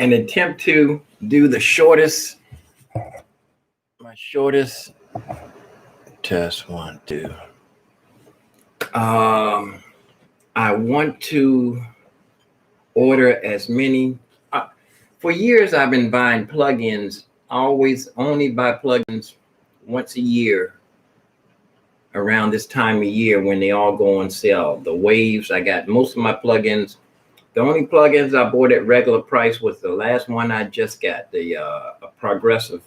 an attempt to do the shortest, my shortest test. 1, 2. I want to order as many. For years, I've been buying plugins. I always only buy plugins once a year around this time of year when they all go on sale. The waves, I got most of my plugins. The only plugins I bought at regular price was the last one I just got, the progressive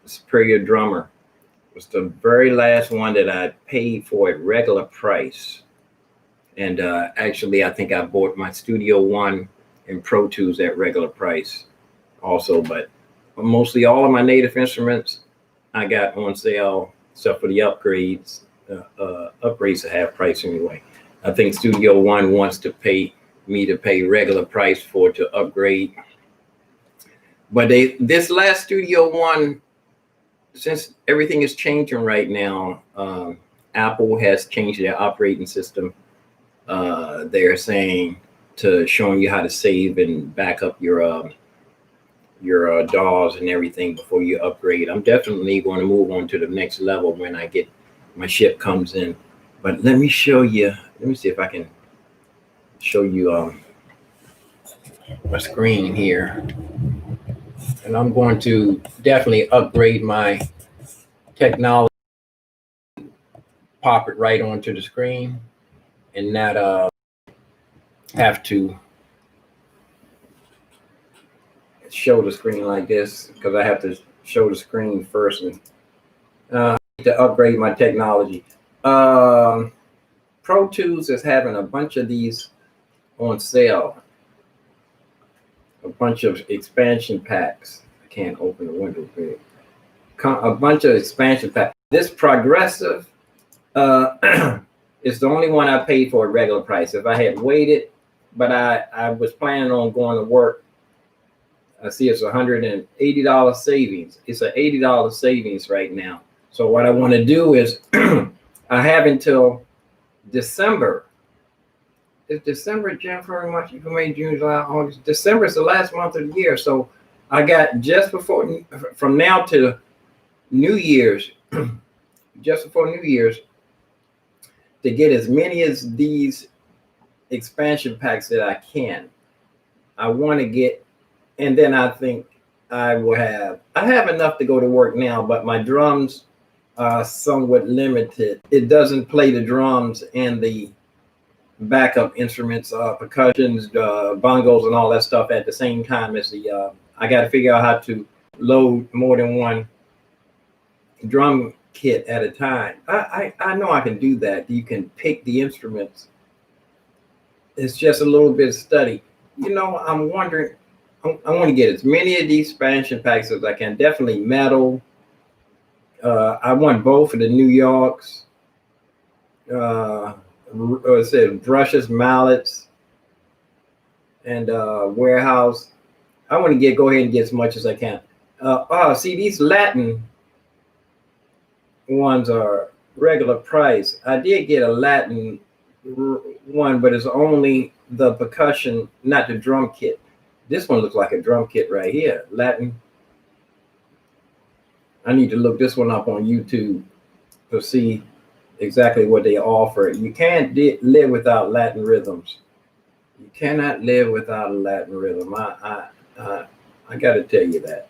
Superior Drummer. It was the very last one that I paid for at regular price. And actually, I think I bought my Studio One and Pro Tools at regular price also. But mostly all of my native instruments I got on sale, except for the upgrades. Upgrades are half price anyway. I think Studio One wants to pay me to pay regular price for it to upgrade. But this last Studio One, since everything is changing right now, Apple has changed their operating system. They're saying to showing you how to save and back up your DAWs and everything before you upgrade. I'm definitely going to move on to the next level when I get my ship comes in. But let me show you. Let me see if I can show you my screen here. And I'm going to definitely upgrade my technology, pop it right onto the screen, and not have to show the screen like this, because I have to show the screen first and to upgrade my technology. Pro Tools is having a bunch of these on sale. A bunch of expansion packs. I can't open the window big. A bunch of expansion packs. This progressive is the only one I paid for at regular price. If I had waited, but I was planning on going to work. I see it's $180 savings. It's an $80 savings right now. So what I want to do is I have until December. It's December, January, March, April, May, June, July, August. December is the last month of the year. So I got just before, from now to New Year's, just before New Year's, to get as many as these expansion packs that I can. I want to get, and then I think I have enough to go to work now, but my drums are somewhat limited. It doesn't play the drums and the backup instruments, percussions, bongos, and all that stuff at the same time as the. I got to figure out how to load more than one drum kit at a time. I know I can do that. You can pick the instruments. It's just a little bit of study. You know, I'm wondering. I want to get as many of these expansion packs as I can. Definitely metal. I want both of the New Yorks. It said brushes, mallets, and warehouse. I want to go ahead and get as much as I can. See, these Latin ones are regular price. I did get a Latin one, but it's only the percussion, not the drum kit. This one looks like a drum kit right here. Latin. I need to look this one up on YouTube to see exactly what they offer. You can't live without Latin rhythms. You cannot live without a Latin rhythm. I got to tell you that.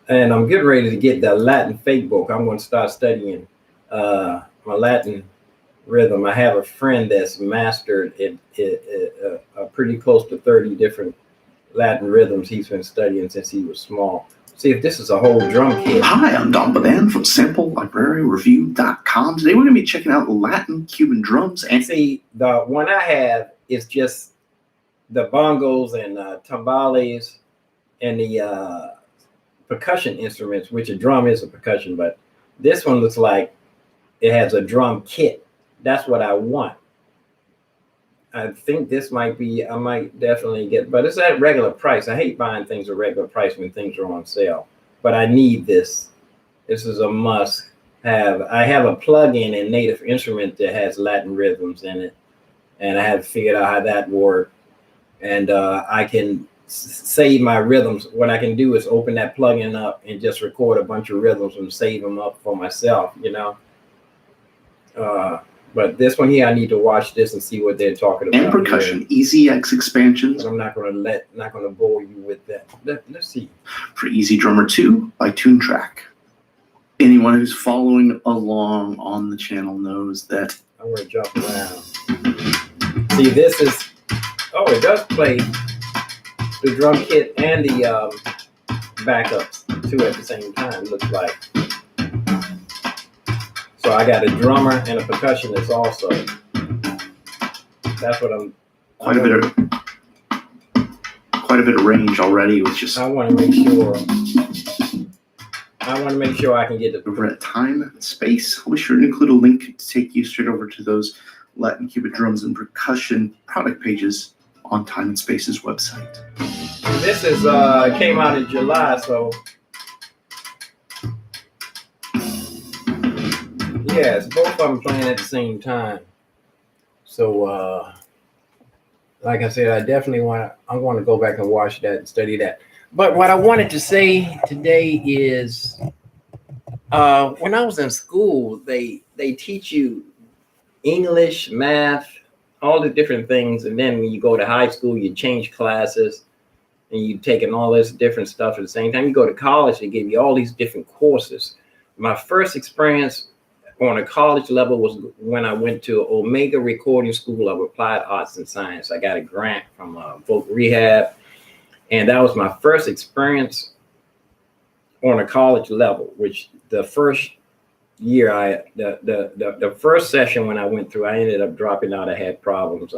And I'm getting ready to get the Latin fake book. I'm going to start studying my Latin rhythm. I have a friend that's mastered it pretty close to 30 different Latin rhythms he's been studying since he was small. See if this is a whole drum kit. Hi, I'm Don Badan from SampleLibraryReview.com. Today we're going to be checking out Latin Cuban drums. And see, the one I have is just the bongos and timbales and the percussion instruments, which a drum is a percussion, but this one looks like it has a drum kit. That's what I want. I think this might be, I might definitely get, but it's at regular price. I hate buying things at regular price when things are on sale, but I need this. This is a must have. I have a plug-in in Native Instrument that has Latin rhythms in it, and I have figured out how that works. And I can save my rhythms. What I can do is open that plugin up and just record a bunch of rhythms and save them up for myself, But this one here, I need to watch this and see what they're talking about. And percussion, easy X expansions. But I'm not gonna bore you with that. Let's see. For Easy Drummer 2 by TuneTrack. Anyone who's following along on the channel knows that. I want to jump around. See, this is. Oh, it does play the drum kit and the backups too at the same time. Looks like. So I got a drummer and a percussionist also. That's what I'm. Quite a bit of range already, with just. I want to make sure. I can get the. Over at Time and Space, I'll be sure to include a link to take you straight over to those Latin Cuban drums and percussion product pages on Time and Space's website. This is came out in July, so. Yes, both of them playing at the same time. So, like I said, I definitely I'm going to go back and watch that and study that. But what I wanted to say today is, when I was in school, they teach you English, math, all the different things. And then when you go to high school, you change classes and you taking all this different stuff at the same time. You go to college, they give you all these different courses. My first experience on a college level was when I went to Omega Recording School of Applied Arts and Science. I got a grant from Voc Rehab, and that was my first experience on a college level. Which the first year, the first session when I went through, I ended up dropping out. I had problems,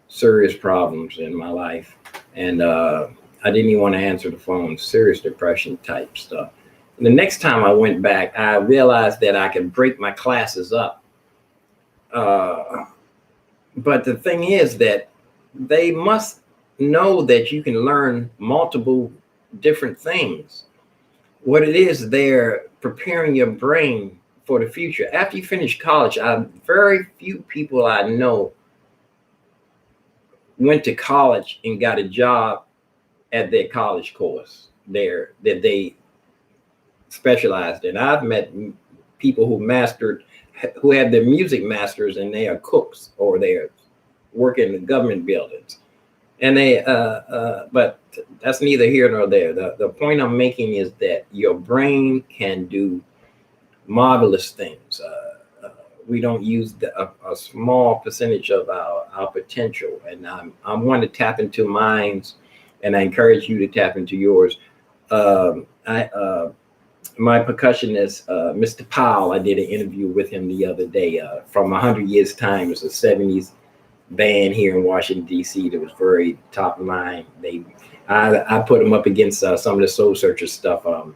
serious problems in my life, and I didn't even want to answer the phone. Serious depression type stuff. The next time I went back, I realized that I could break my classes up. But the thing is that they must know that you can learn multiple different things. What it is, they're preparing your brain for the future. After you finish college, very few people I know went to college and got a job at their college course there that they specialized in. I've met people who had their music masters, and they are cooks or they work in the government buildings. And but that's neither here nor there. The point I'm making is that your brain can do marvelous things. We don't use a small percentage of our potential, and I want to tap into minds, and I encourage you to tap into yours. My percussionist, Mr. Powell, I did an interview with him the other day from 100 Years Time. It's a 70s band here in Washington, D.C. that was very top line. I put them up against some of the Soul Searchers stuff. You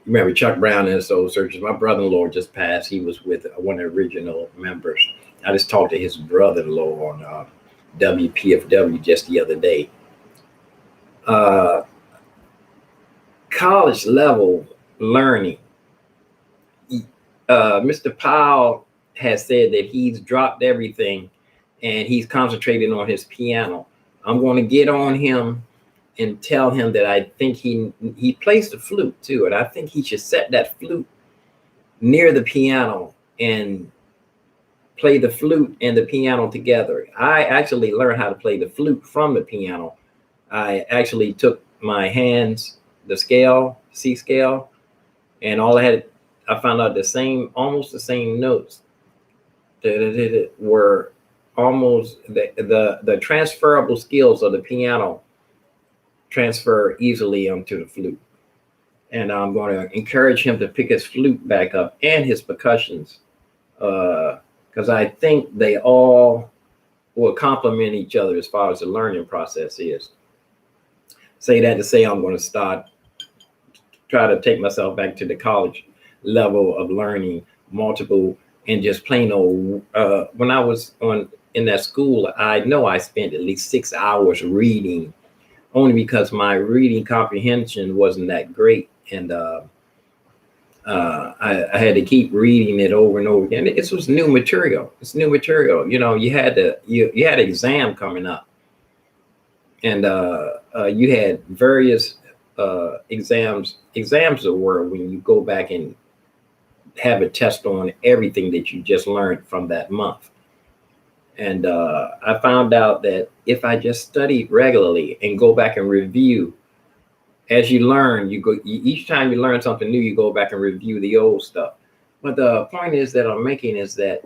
remember Chuck Brown and the Soul Searchers? My brother-in-law just passed. He was with one of the original members. I just talked to his brother-in-law on WPFW just the other day. College level learning. Mr. Powell has said that he's dropped everything and he's concentrating on his piano. I'm going to get on him and tell him that I think he plays the flute too, and I think he should set that flute near the piano and play the flute and the piano together. I actually learned how to play the flute from the piano. I actually took my hands, the scale, C scale, and I found out almost the same notes that were almost the transferable skills of the piano transfer easily onto the flute. And I'm going to encourage him to pick his flute back up and his percussions, because I think they all will complement each other as far as the learning process is. Say that to say I'm going to try to take myself back to the college level of learning multiple and just plain old. When I was in that school, I know I spent at least 6 hours reading, only because my reading comprehension wasn't that great, and I had to keep reading it over and over again. It was new material. It's new material. You know, you had an exam coming up, and you had various exams. Exams were when you go back and have a test on everything that you just learned from that month. And I found out that if I just studied regularly and go back and review, as you learn, each time you learn something new, you go back and review the old stuff. But the point is that I'm making is that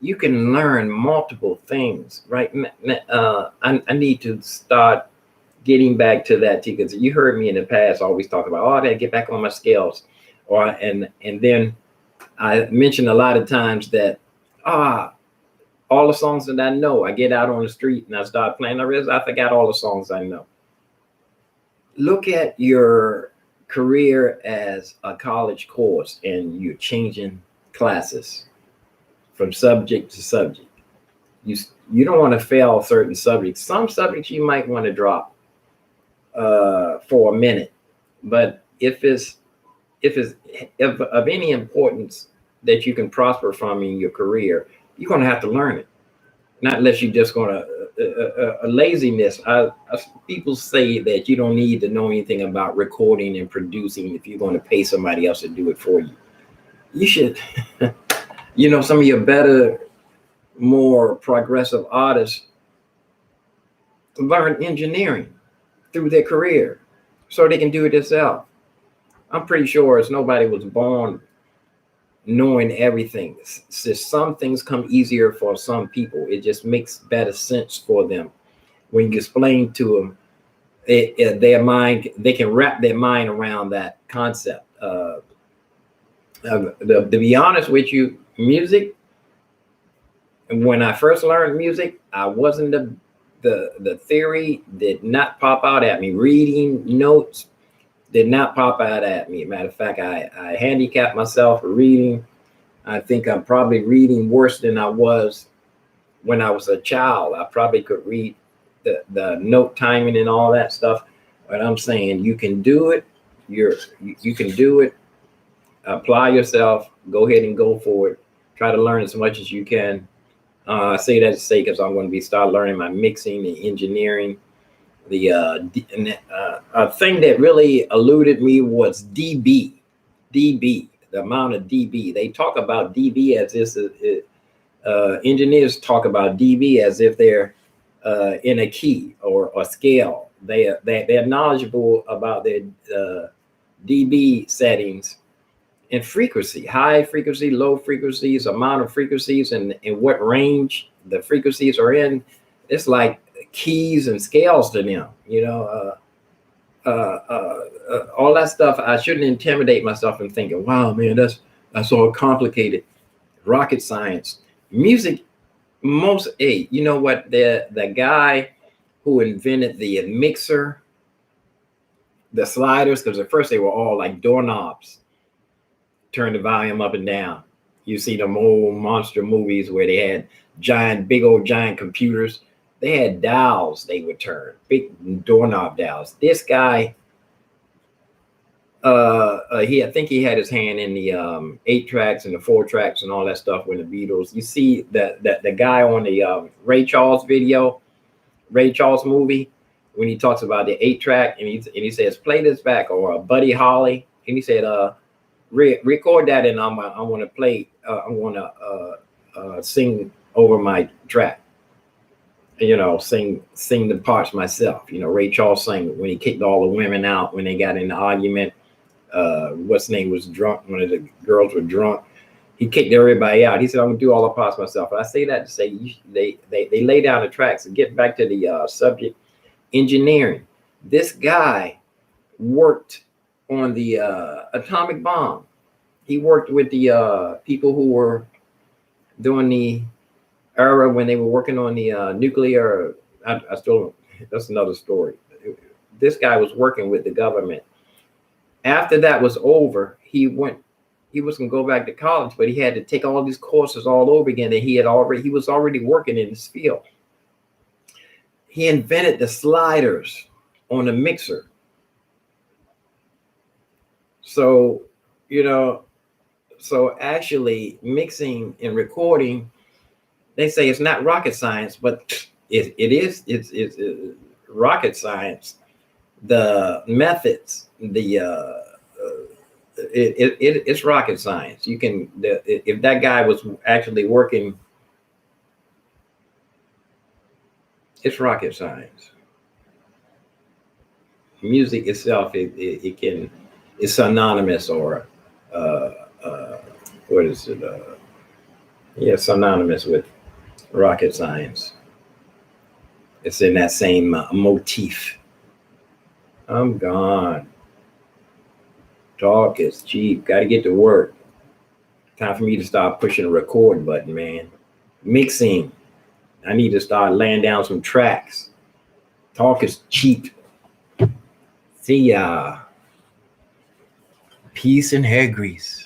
you can learn multiple things, right? I need to start getting back to that too, because you heard me in the past always talk about, oh, I gotta get back on my scales, and then I mentioned a lot of times that all the songs that I know, I get out on the street and I start playing. I realize I forgot all the songs I know. Look at your career as a college course, and you're changing classes from subject to subject. You don't want to fail certain subjects. Some subjects you might want to drop for a minute, but if it's of any importance that you can prosper from in your career, you're going to have to learn it. Not unless you're just going to laziness. People say that you don't need to know anything about recording and producing if you're going to pay somebody else to do it for you. You should, some of your better, more progressive artists learn engineering through their career so they can do it themselves. I'm pretty sure nobody was born knowing everything. Some things come easier for some people. It just makes better sense for them when you explain to them their mind. They can wrap their mind around that concept. To be honest with you, music. When I first learned music, I wasn't the theory did not pop out at me. Reading notes did not pop out at me. Matter of fact, I handicapped myself for reading. I think I'm probably reading worse than I was when I was a child. I probably could read the note timing and all that stuff. But I'm saying you can do it. You can do it. Apply yourself. Go ahead and go for it. Try to learn as much as you can. I say that to say because I'm going to start learning my mixing and engineering. The thing that really eluded me was dB. dB, the amount of dB. They talk about dB as if engineers talk about dB as if they're in a key or a scale. They're knowledgeable about their dB settings and frequency, high frequency, low frequencies, amount of frequencies, and what range the frequencies are in. It's like keys and scales to them, all that stuff. I shouldn't intimidate myself in thinking, wow, man, that's all complicated. Rocket science. Music, you know what? The guy who invented the mixer, the sliders, because at first they were all like doorknobs. Turn the volume up and down. You see them old monster movies where they had big old giant computers. They had dials they would turn, big doorknob dials. This guy, I think he had his hand in the 8 tracks and the 4 tracks and all that stuff with the Beatles. You see the guy on the Ray Charles movie, when he talks about the 8 track and he says, play this back, or Buddy Holly, and he said, record that, and I want to play. I want to sing over my track. Sing the parts myself. Ray Charles sang when he kicked all the women out when they got in the argument. What's name was drunk. One of the girls were drunk. He kicked everybody out. He said, "I'm gonna do all the parts myself." And I say that to say they lay down the tracks. And get back to the subject, engineering. This guy worked on the atomic bomb. He worked with the people who were during the era when they were working on the nuclear. I still, that's another story. This guy was working with the government. After that was over, he was going to go back to college, but he had to take all these courses all over again. And he was already working in this field. He invented the sliders on the mixer. So, so actually mixing and recording, they say it's not rocket science, but it is. rocket science. The methods, it's rocket science. You can, if that guy was actually working, it's rocket science. Music itself, it's synonymous, or what is it? Yeah, synonymous with rocket science. It's in that same motif. I'm gone. Talk is cheap. Got to get to work. Time for me to start pushing the record button, man. Mixing. I need to start laying down some tracks. Talk is cheap. See ya. Peace and hair grease.